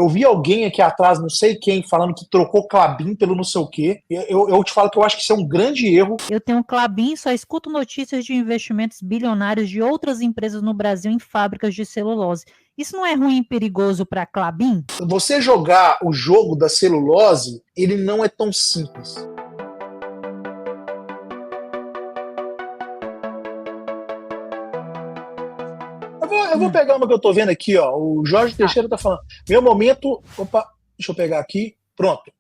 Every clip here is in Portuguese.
Eu vi alguém aqui atrás, não sei quem, falando que trocou Klabin pelo não sei o quê. Eu te falo que eu acho que isso é um grande erro. Eu tenho um Klabin, só escuto notícias de investimentos bilionários de outras empresas no Brasil em fábricas de celulose. Isso não é ruim e perigoso para a Klabin? Você jogar o jogo da celulose, ele não é tão simples. Eu vou pegar uma que eu tô vendo aqui, ó. O Jorge Teixeira tá falando. Meu momento. Opa, deixa eu pegar aqui. Pronto.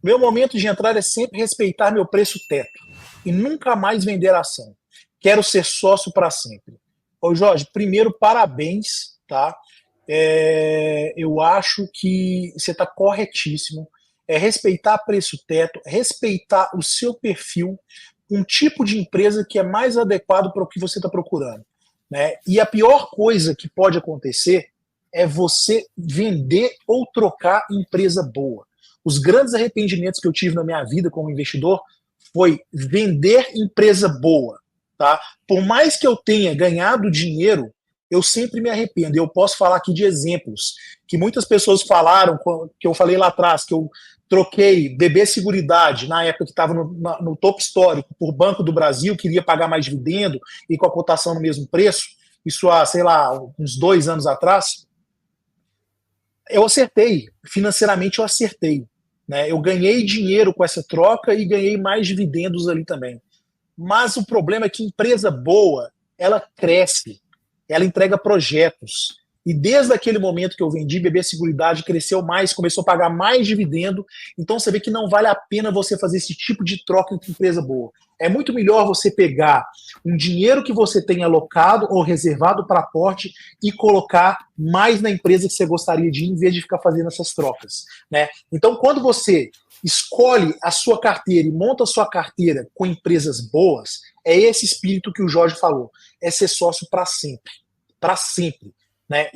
Meu momento de entrar é sempre respeitar meu preço teto e nunca mais vender ação. Quero ser sócio para sempre. Ô Jorge, primeiro, parabéns, tá? Eu acho que você está corretíssimo. É respeitar preço teto, respeitar o seu perfil, um tipo de empresa que é mais adequado para o que você está procurando. Né? E a pior coisa que pode acontecer é você vender ou trocar empresa boa. Os grandes arrependimentos que eu tive na minha vida como investidor foi vender empresa boa. Tá? Por mais que eu tenha ganhado dinheiro, eu sempre me arrependo. Eu posso falar aqui de exemplos que muitas pessoas falaram, que eu falei lá atrás, que eu troquei BB Seguridade, na época que estava no topo histórico, por Banco do Brasil, queria pagar mais dividendo e com a cotação no mesmo preço, isso há, sei lá, uns 2 anos atrás. Eu acertei, financeiramente eu acertei. Né? Eu ganhei dinheiro com essa troca e ganhei mais dividendos ali também. Mas o problema é que empresa boa, ela cresce, ela entrega projetos. E desde aquele momento que eu vendi, BB Seguridade cresceu mais, começou a pagar mais dividendo. Então você vê que não vale a pena você fazer esse tipo de troca entre empresa boa. É muito melhor você pegar um dinheiro que você tem alocado ou reservado para aporte e colocar mais na empresa que você gostaria de ir, em vez de ficar fazendo essas trocas. Né? Então, quando você escolhe a sua carteira e monta a sua carteira com empresas boas, é esse espírito que o Jorge falou. É ser sócio para sempre. Para sempre. Né?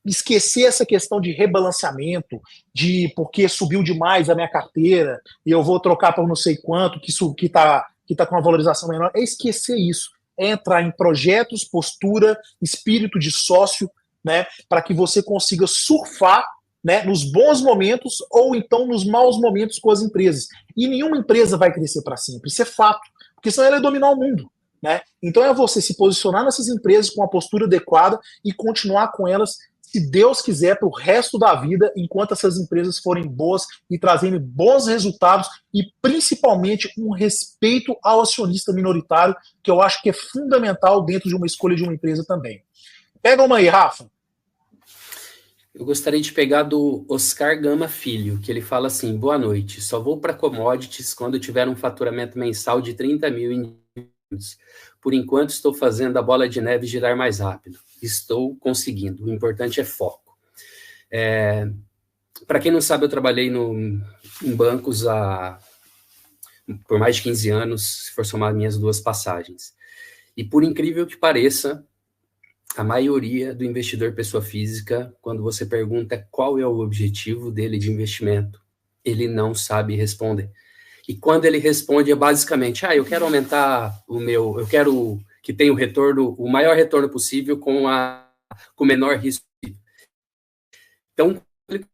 Esquecer essa questão de rebalanceamento, de porque subiu demais a minha carteira e eu vou trocar por não sei quanto, que tá com uma valorização menor. É esquecer isso. É entrar em projetos, postura, espírito de sócio, né, para que você consiga surfar, né, nos bons momentos ou então nos maus momentos com as empresas. E nenhuma empresa vai crescer para sempre. Isso é fato. Porque senão ela ia dominar o mundo. Né? Então é você se posicionar nessas empresas com a postura adequada e continuar com elas, se Deus quiser, para o resto da vida, enquanto essas empresas forem boas e trazendo bons resultados e principalmente um respeito ao acionista minoritário, que eu acho que é fundamental dentro de uma escolha de uma empresa também. Pega uma aí, Rafa. Eu gostaria de pegar do Oscar Gama Filho, que ele fala assim: boa noite, só vou para commodities quando tiver um faturamento mensal de 30 mil em por enquanto, estou fazendo a bola de neve girar mais rápido. Estou conseguindo. O importante é foco. Para quem não sabe, eu trabalhei em bancos por mais de 15 anos, se for somar minhas 2 passagens. E por incrível que pareça, a maioria do investidor pessoa física, quando você pergunta qual é o objetivo dele de investimento, ele não sabe responder. E quando ele responde é basicamente, eu quero aumentar eu quero que tenha o maior retorno possível com o menor risco possível. Então,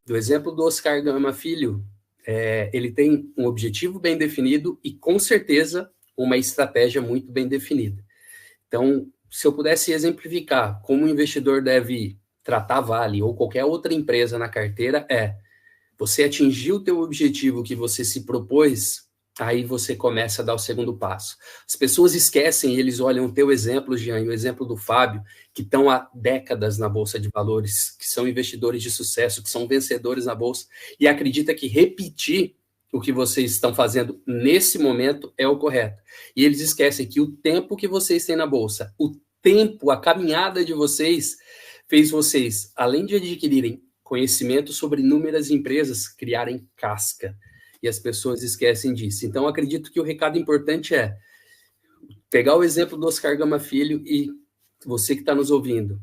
do exemplo do Oscar Gama Filho, ele tem um objetivo bem definido e, com certeza, uma estratégia muito bem definida. Então, se eu pudesse exemplificar como o investidor deve tratar a Vale ou qualquer outra empresa na carteira, você atingiu o teu objetivo que você se propôs, aí você começa a dar o segundo passo. As pessoas esquecem, eles olham o teu exemplo, Jean, e o exemplo do Fábio, que estão há décadas na Bolsa de Valores, que são investidores de sucesso, que são vencedores na Bolsa, e acredita que repetir o que vocês estão fazendo nesse momento é o correto. E eles esquecem que o tempo que vocês têm na Bolsa, a caminhada de vocês, fez vocês, além de adquirirem conhecimento sobre inúmeras empresas, criarem casca. E as pessoas esquecem disso. Então, acredito que o recado importante é pegar o exemplo do Oscar Gama Filho e você que está nos ouvindo,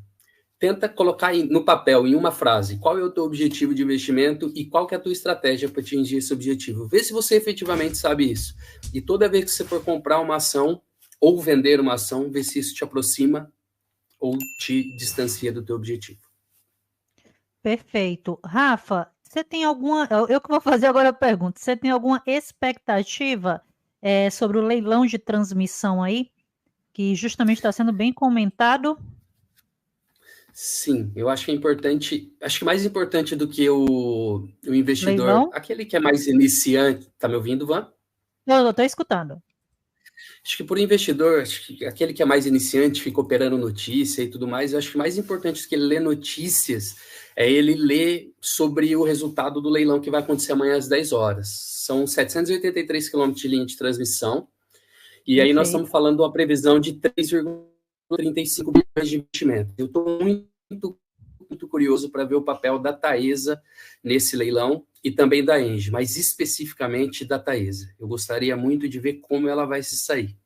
tenta colocar no papel, em uma frase, qual é o teu objetivo de investimento e qual que é a tua estratégia para atingir esse objetivo. Vê se você efetivamente sabe isso. E toda vez que você for comprar uma ação ou vender uma ação, vê se isso te aproxima ou te distancia do teu objetivo. Perfeito. Rafa, Você tem alguma. Eu que vou fazer agora a pergunta. Você tem alguma expectativa sobre o leilão de transmissão aí, que justamente está sendo bem comentado? Sim, eu acho que é importante, acho que mais importante do que o investidor, Leilão? aquele que é mais iniciante, tá me ouvindo, Van? Eu estou escutando. Acho que por investidor, acho que aquele que é mais iniciante, fica operando notícia e tudo mais, eu acho que mais importante do que ele ler notícias é ele ler sobre o resultado do leilão que vai acontecer amanhã às 10 horas. São 783 quilômetros de linha de transmissão, e aí nós estamos Perfeito. falando de uma previsão de 3,35 bilhões de investimento. Eu estou muito curioso para ver o papel da Taesa nesse leilão e também da Engie, mas especificamente da Taesa. Eu gostaria muito de ver como ela vai se sair.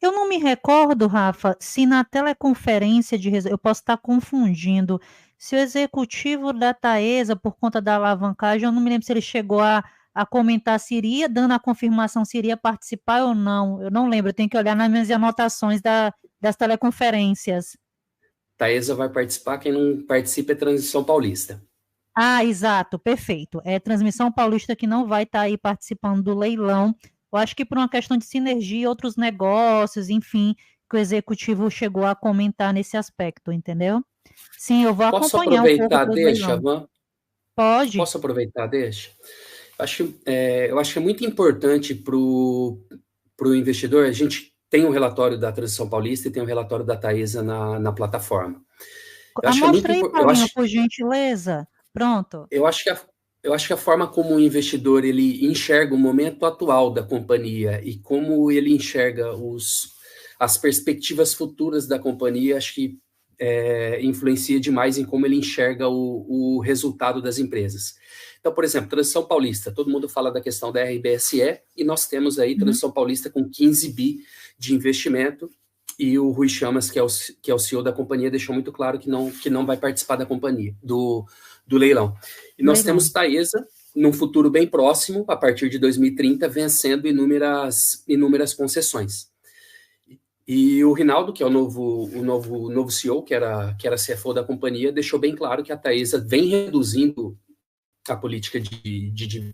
Eu não me recordo, Rafa, se na teleconferência eu posso estar confundindo, se o executivo da Taesa, por conta da alavancagem, eu não me lembro se ele chegou a comentar se iria, dando a confirmação se iria participar ou não. Eu não lembro, eu tenho que olhar nas minhas anotações das teleconferências. Taesa vai participar, quem não participa é Transição Paulista. Ah, exato, perfeito. É Transmissão Paulista que não vai estar aí participando do leilão. Eu acho que por uma questão de sinergia, outros negócios, enfim, que o executivo chegou a comentar nesse aspecto, entendeu? Sim, eu vou Posso acompanhar um pouco aproveitar, do deixa, leilão. Van? Pode? Posso aproveitar, deixa? Eu acho que é muito importante para o investidor, a gente tem um relatório da Transição Paulista e tem um relatório da Taesa na plataforma. Eu acho que é muito Mostra aí importante. para mim, por gentileza. Pronto. Eu acho que a forma como o investidor ele enxerga o momento atual da companhia e como ele enxerga as perspectivas futuras da companhia, acho que influencia demais em como ele enxerga o resultado das empresas. Então, por exemplo, Transição Paulista, todo mundo fala da questão da RBSE e nós temos aí Transição Paulista com 15 bi de investimento e o Rui Chamas, que é o CEO da companhia, deixou muito claro que não vai participar da companhia, do leilão. E nós temos Taesa, num futuro bem próximo, a partir de 2030, vencendo inúmeras concessões. E o Rinaldo, que é o novo CEO, que era CFO da companhia, deixou bem claro que a Taesa vem reduzindo a política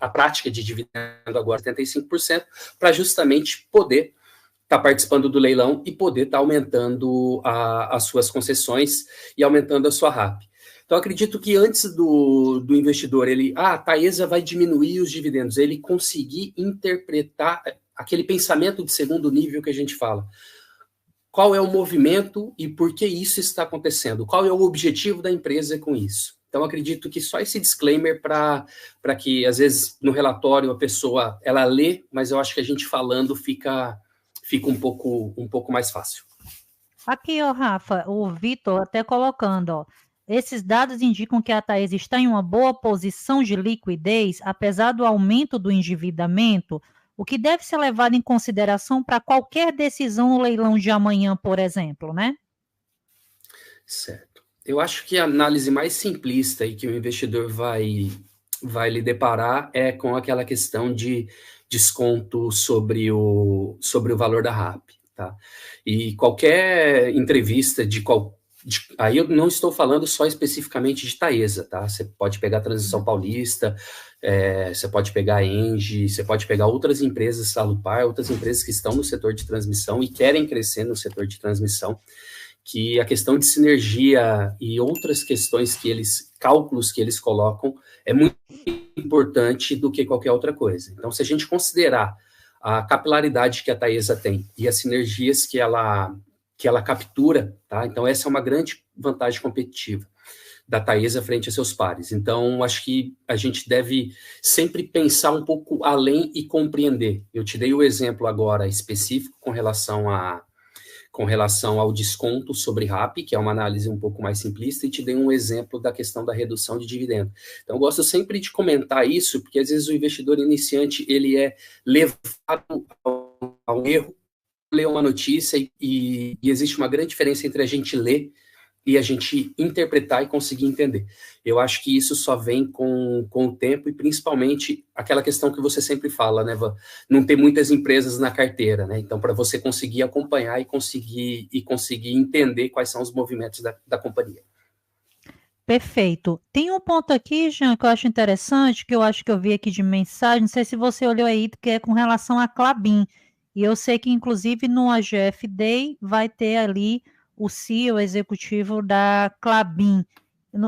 a prática de dividendo agora 75%, para justamente poder estar participando do leilão e poder estar aumentando as suas concessões e aumentando a sua RAP. Então, acredito que antes do investidor, a Taesa vai diminuir os dividendos, ele conseguir interpretar aquele pensamento de segundo nível que a gente fala. Qual é o movimento e por que isso está acontecendo? Qual é o objetivo da empresa com isso? Então, acredito que só esse disclaimer para que, às vezes, no relatório a pessoa ela lê, mas eu acho que a gente falando fica um pouco mais fácil. Aqui, ó, Rafa, o Vitor até colocando, ó, esses dados indicam que a Taesa está em uma boa posição de liquidez, apesar do aumento do endividamento, o que deve ser levado em consideração para qualquer decisão no leilão de amanhã, por exemplo, né? Certo. Eu acho que a análise mais simplista e que o investidor vai lhe deparar é com aquela questão de desconto sobre o valor da RAP, tá? E qualquer entrevista aí eu não estou falando só especificamente de Taesa, tá? Você pode pegar a Transição Paulista, você pode pegar a Engie, você pode pegar outras empresas, Salupar, outras empresas que estão no setor de transmissão e querem crescer no setor de transmissão, que a questão de sinergia e outras questões cálculos que eles colocam é muito importante do que qualquer outra coisa. Então, se a gente considerar a capilaridade que a Taesa tem e as sinergias que ela captura, tá? Então, essa é uma grande vantagem competitiva da Taesa frente a seus pares. Então, acho que a gente deve sempre pensar um pouco além e compreender. Eu te dei o exemplo agora específico com relação ao desconto sobre RAP, que é uma análise um pouco mais simplista, e te dei um exemplo da questão da redução de dividendo. Então, eu gosto sempre de comentar isso, porque às vezes o investidor iniciante, ele é levado ao erro, ler uma notícia, e existe uma grande diferença entre a gente ler e a gente interpretar e conseguir entender. Eu acho que isso só vem com o tempo e principalmente aquela questão que você sempre fala, né, Van? Não tem muitas empresas na carteira, né? Então, para você conseguir acompanhar e conseguir entender quais são os movimentos da companhia. Perfeito. Tem um ponto aqui, Jean, que eu acho interessante, que eu acho que eu vi aqui de mensagem, não sei se você olhou aí, que é com relação a Klabin. E eu sei que, inclusive, no AGF Day vai ter ali o CEO executivo da Klabin.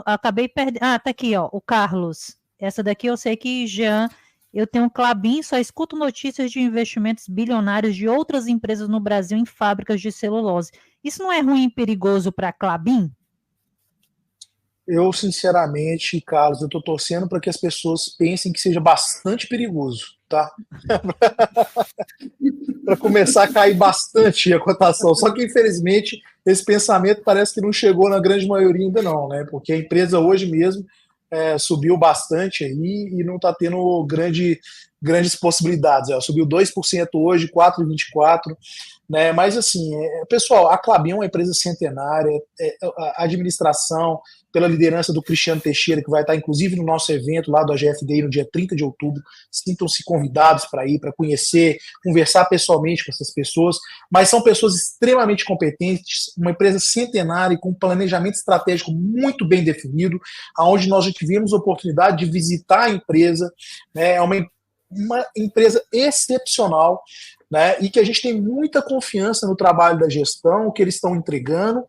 Acabei perdendo. Ah, tá aqui, ó, o Carlos. Essa daqui eu sei que, Jean, eu tenho Klabin, só escuto notícias de investimentos bilionários de outras empresas no Brasil em fábricas de celulose. Isso não é ruim e perigoso para a Klabin? Eu, sinceramente, Carlos, eu estou torcendo para que as pessoas pensem que seja bastante perigoso, tá? Para começar a cair bastante a cotação. Só que, infelizmente, esse pensamento parece que não chegou na grande maioria ainda não, né? Porque a empresa hoje mesmo subiu bastante aí e não está tendo grandes possibilidades. Ela subiu 2% hoje, 4,24%. Né? Mas, assim, pessoal, a Klabin é uma empresa centenária, a administração, pela liderança do Cristiano Teixeira, que vai estar, inclusive, no nosso evento lá do AGFDI no dia 30 de outubro. Sintam-se convidados para ir, para conhecer, conversar pessoalmente com essas pessoas, mas são pessoas extremamente competentes, uma empresa centenária com um planejamento estratégico muito bem definido, aonde nós já tivemos a oportunidade de visitar a empresa, né? É uma empresa excepcional, né? E que a gente tem muita confiança no trabalho da gestão, o que eles estão entregando,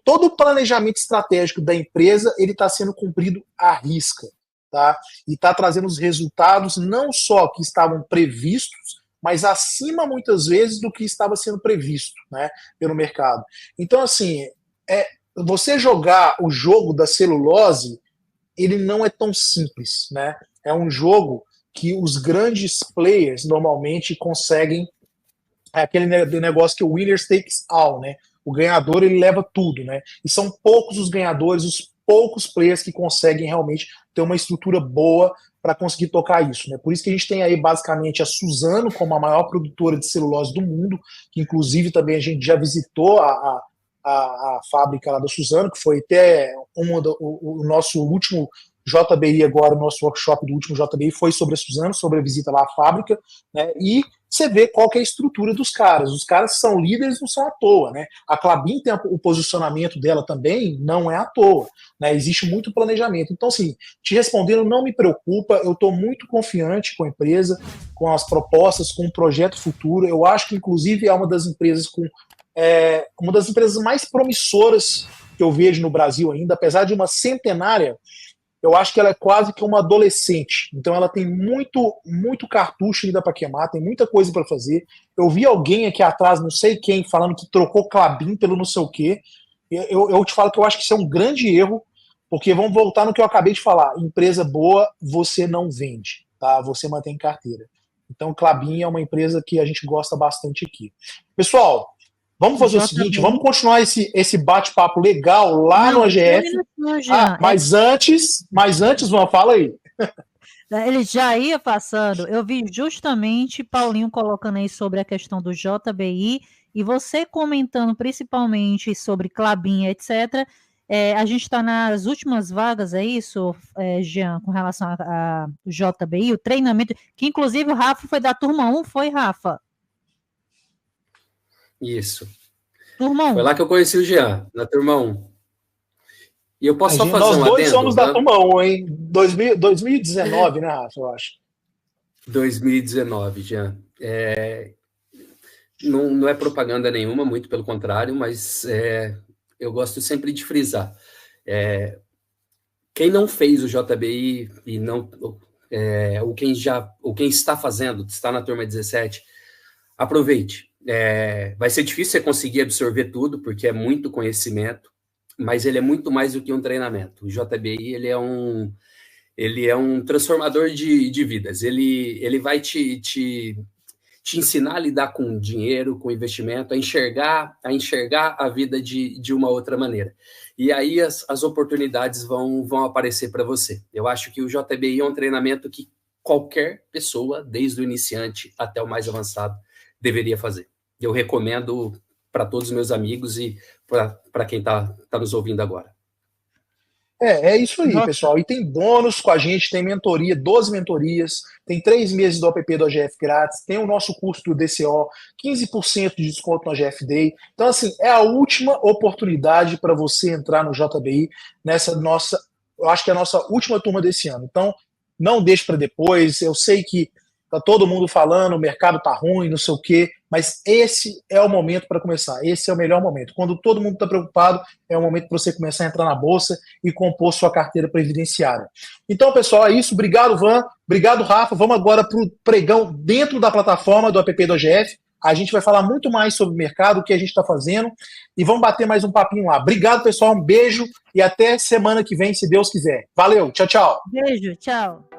todo o planejamento estratégico da empresa ele está sendo cumprido à risca, tá? E está trazendo os resultados não só que estavam previstos, mas acima muitas vezes do que estava sendo previsto, né, pelo mercado. Então, assim, você jogar o jogo da celulose, ele não é tão simples, né? É um jogo que os grandes players normalmente conseguem, aquele negócio que o winner takes all, né? O ganhador ele leva tudo, né? E são poucos os ganhadores, os poucos players que conseguem realmente ter uma estrutura boa para conseguir tocar isso, né? Por isso que a gente tem aí basicamente a Suzano como a maior produtora de celulose do mundo, que inclusive também a gente já visitou a fábrica lá da Suzano, que foi até o nosso último JBI agora, o nosso workshop do último JBI foi sobre a Suzano, sobre a visita lá à fábrica, né? E você vê qual que é a estrutura dos caras. Os caras são líderes, não são à toa, né? A Klabin tem o posicionamento dela também, não é à toa, né? Existe muito planejamento. Então, assim, te respondendo, não me preocupa, eu estou muito confiante com a empresa, com as propostas, com o projeto futuro. Eu acho que, inclusive, é uma das empresas uma das empresas mais promissoras que eu vejo no Brasil ainda, apesar de uma centenária. Eu acho que ela é quase que uma adolescente. Então ela tem muito cartucho ainda para queimar, tem muita coisa para fazer. Eu vi alguém aqui atrás, não sei quem, falando que trocou Klabin pelo não sei o quê. Eu te falo que eu acho que isso é um grande erro, porque vamos voltar no que eu acabei de falar. Empresa boa, você não vende, tá? Você mantém em carteira. Então Klabin é uma empresa que a gente gosta bastante aqui. Pessoal, vamos fazer o seguinte, vamos continuar esse bate-papo legal lá no AGF. Mas antes, fala aí. Ele já ia passando. Eu vi justamente Paulinho colocando aí sobre a questão do JBI e você comentando principalmente sobre Klabin, etc. A gente está nas últimas vagas, é isso, Jean, com relação a JBI, o treinamento, que inclusive o Rafa foi da turma 1, foi, Rafa? Isso. Turma 1. Foi lá que eu conheci o Jean, na turma 1. E eu posso só fazer nós um dois adendo? somos da turma 1, hein? 2019, né, Rafa, eu acho. 2019, Jean. Não é propaganda nenhuma, muito pelo contrário, mas eu gosto sempre de frisar. Quem não fez o JBI e não, ou quem está fazendo, está na turma 17, aproveite. Vai ser difícil você conseguir absorver tudo, porque é muito conhecimento, mas ele é muito mais do que um treinamento. O JBI ele é um transformador de vidas. Ele vai te ensinar a lidar com dinheiro, com investimento, a enxergar a vida de uma outra maneira. E aí as oportunidades vão aparecer para você. Eu acho que o JBI é um treinamento que qualquer pessoa, desde o iniciante até o mais avançado, deveria fazer. Eu recomendo para todos os meus amigos e para quem está nos ouvindo agora. É isso aí, Nossa. pessoal. E tem bônus com a gente, tem mentoria, 12 mentorias, tem 3 meses do app do OGF grátis, tem o nosso curso do DCO, 15% de desconto no OGF Day. Então, assim, é a última oportunidade para você entrar no JBI nessa nossa, eu acho que é a nossa última turma desse ano. Então, não deixe para depois. Eu sei que tá todo mundo falando, o mercado tá ruim, não sei o quê, mas esse é o momento para começar. Esse é o melhor momento. Quando todo mundo está preocupado, é o momento para você começar a entrar na bolsa e compor sua carteira previdenciária. Então, pessoal, é isso. Obrigado, Van. Obrigado, Rafa. Vamos agora para o pregão dentro da plataforma do app do OGF. A gente vai falar muito mais sobre o mercado, o que a gente está fazendo, e vamos bater mais um papinho lá. Obrigado, pessoal. Um beijo e até semana que vem, se Deus quiser. Valeu. Tchau, tchau. Beijo, tchau.